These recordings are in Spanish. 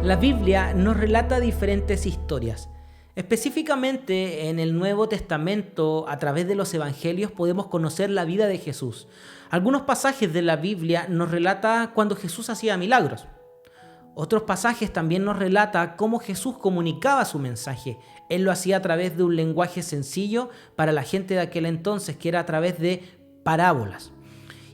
La Biblia nos relata diferentes historias. Específicamente en el Nuevo Testamento, a través de los Evangelios, podemos conocer la vida de Jesús. Algunos pasajes de la Biblia nos relata cuando Jesús hacía milagros. Otros pasajes también nos relata cómo Jesús comunicaba su mensaje. Él lo hacía a través de un lenguaje sencillo para la gente de aquel entonces, que era a través de parábolas.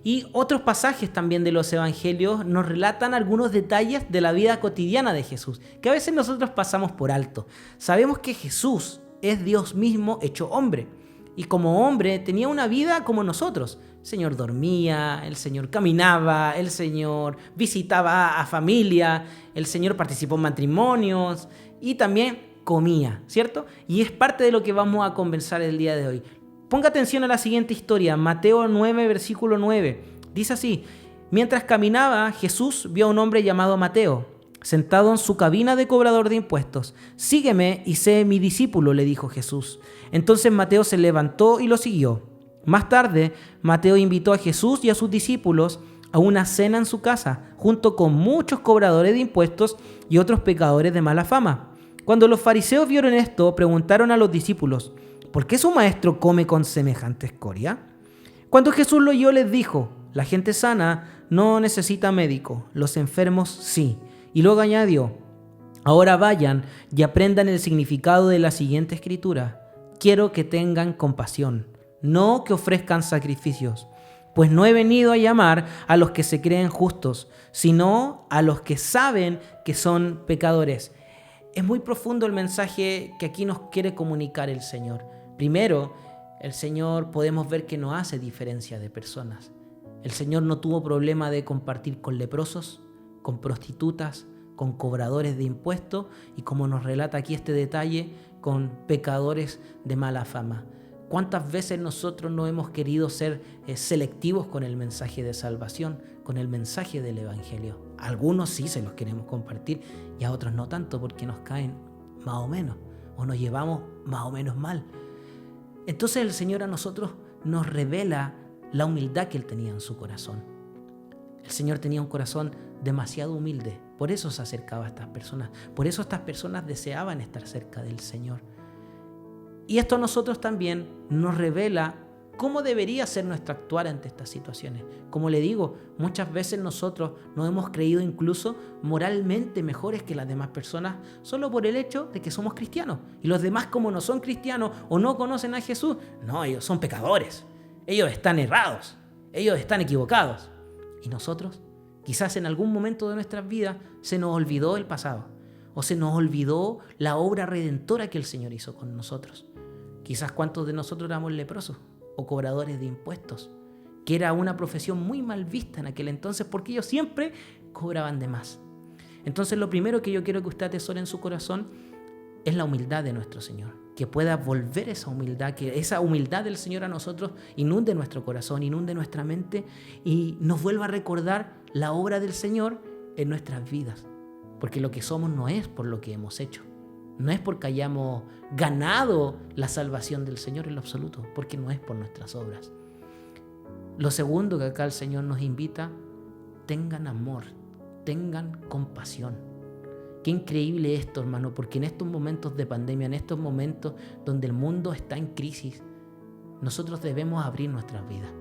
Y otros pasajes también de los evangelios nos relatan algunos detalles de la vida cotidiana de Jesús, que a veces nosotros pasamos por alto. Sabemos que Jesús es Dios mismo hecho hombre, y como hombre tenía una vida como nosotros. El Señor dormía, el Señor caminaba, el Señor visitaba a familia, el Señor participó en matrimonios y también comía, ¿cierto? Y es parte de lo que vamos a conversar el día de hoy. Ponga atención a la siguiente historia, Mateo 9, versículo 9. Dice así: mientras caminaba, Jesús vio a un hombre llamado Mateo, sentado en su cabina de cobrador de impuestos. Sígueme y sé mi discípulo, le dijo Jesús. Entonces Mateo se levantó y lo siguió. Más tarde, Mateo invitó a Jesús y a sus discípulos a una cena en su casa, junto con muchos cobradores de impuestos y otros pecadores de mala fama. Cuando los fariseos vieron esto, preguntaron a los discípulos: ¿por qué su maestro come con semejante escoria? Cuando Jesús lo oyó, les dijo: la gente sana no necesita médico, los enfermos sí. Y luego añadió: ahora vayan y aprendan el significado de la siguiente escritura. Quiero que tengan compasión, no que ofrezcan sacrificios, pues no he venido a llamar a los que se creen justos, sino a los que saben que son pecadores. Es muy profundo el mensaje que aquí nos quiere comunicar el Señor. Primero, el Señor podemos ver que no hace diferencia de personas. El Señor no tuvo problema de compartir con leprosos, con prostitutas, con cobradores de impuestos y, como nos relata aquí este detalle, con pecadores de mala fama. ¿Cuántas veces nosotros no hemos querido ser selectivos con el mensaje de salvación, con el mensaje del Evangelio? A algunos sí se los queremos compartir y a otros no tanto, porque nos caen más o menos o nos llevamos más o menos mal. Entonces el Señor a nosotros nos revela la humildad que Él tenía en su corazón. El Señor tenía un corazón demasiado humilde, por eso se acercaba a estas personas, por eso estas personas deseaban estar cerca del Señor. Y esto a nosotros también nos revela cómo debería ser nuestro actuar ante estas situaciones. Como le digo, muchas veces nosotros nos hemos creído incluso moralmente mejores que las demás personas solo por el hecho de que somos cristianos. Y los demás, como no son cristianos o no conocen a Jesús, no, ellos son pecadores, ellos están errados, ellos están equivocados. Y nosotros, quizás en algún momento de nuestras vidas se nos olvidó el pasado o se nos olvidó la obra redentora que el Señor hizo con nosotros. Quizás cuántos de nosotros éramos leprosos o cobradores de impuestos, que era una profesión muy mal vista en aquel entonces porque ellos siempre cobraban de más. Entonces lo primero que yo quiero que usted atesore en su corazón es la humildad de nuestro Señor, que pueda volver esa humildad, que esa humildad del Señor a nosotros inunde nuestro corazón, inunde nuestra mente y nos vuelva a recordar la obra del Señor en nuestras vidas, porque lo que somos no es por lo que hemos hecho. No es porque hayamos ganado la salvación del Señor en lo absoluto, porque no es por nuestras obras. Lo segundo que acá el Señor nos invita: tengan amor, tengan compasión. Qué increíble esto, hermano, porque en estos momentos de pandemia, en estos momentos donde el mundo está en crisis, nosotros debemos abrir nuestras vidas,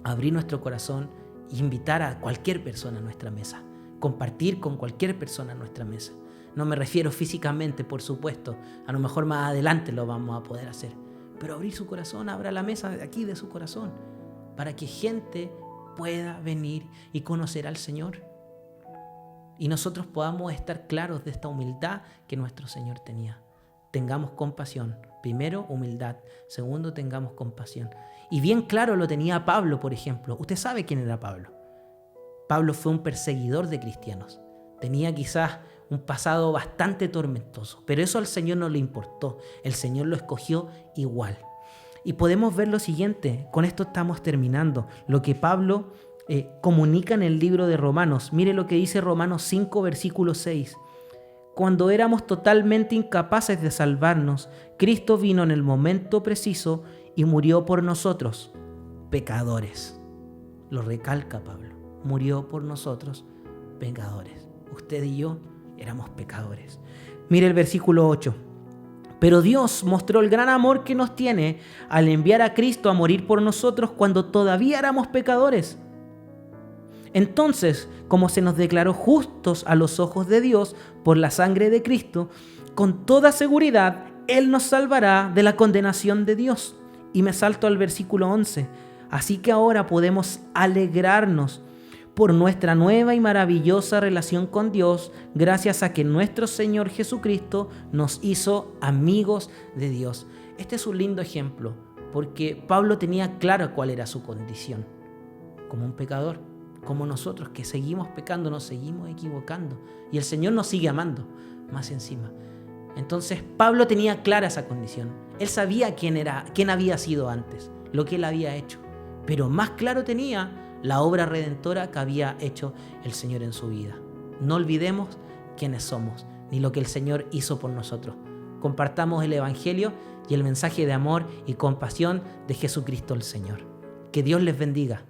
abrir nuestro corazón e invitar a cualquier persona a nuestra mesa, compartir con cualquier persona a nuestra mesa. No me refiero físicamente, por supuesto. A lo mejor más adelante lo vamos a poder hacer. Pero abrir su corazón, abra la mesa de aquí de su corazón, para que gente pueda venir y conocer al Señor. Y nosotros podamos estar claros de esta humildad que nuestro Señor tenía. Tengamos compasión. Primero, humildad. Segundo, tengamos compasión. Y bien claro lo tenía Pablo, por ejemplo. Usted sabe quién era Pablo. Pablo fue un perseguidor de cristianos. Tenía quizás un pasado bastante tormentoso, pero eso al Señor no le importó. El Señor lo escogió igual. Y podemos ver lo siguiente, con esto estamos terminando, lo que Pablo comunica en el libro de Romanos. Mire lo que dice Romanos 5, versículo 6. Cuando éramos totalmente incapaces de salvarnos, Cristo vino en el momento preciso y murió por nosotros, pecadores. Lo recalca Pablo, murió por nosotros, pecadores. Usted y yo éramos pecadores. Mire el versículo 8. Pero Dios mostró el gran amor que nos tiene al enviar a Cristo a morir por nosotros cuando todavía éramos pecadores. Entonces, como se nos declaró justos a los ojos de Dios por la sangre de Cristo, con toda seguridad Él nos salvará de la condenación de Dios. Y me salto al versículo 11. Así que ahora podemos alegrarnos por nuestra nueva y maravillosa relación con Dios, gracias a que nuestro Señor Jesucristo nos hizo amigos de Dios. Este es un lindo ejemplo, porque Pablo tenía clara cuál era su condición, como un pecador, como nosotros que seguimos pecando, nos seguimos equivocando, y el Señor nos sigue amando, más encima. Entonces Pablo tenía clara esa condición. Él sabía quién había sido antes, lo que él había hecho, pero más claro tenía la obra redentora que había hecho el Señor en su vida. No olvidemos quiénes somos, ni lo que el Señor hizo por nosotros. Compartamos el Evangelio y el mensaje de amor y compasión de Jesucristo el Señor. Que Dios les bendiga.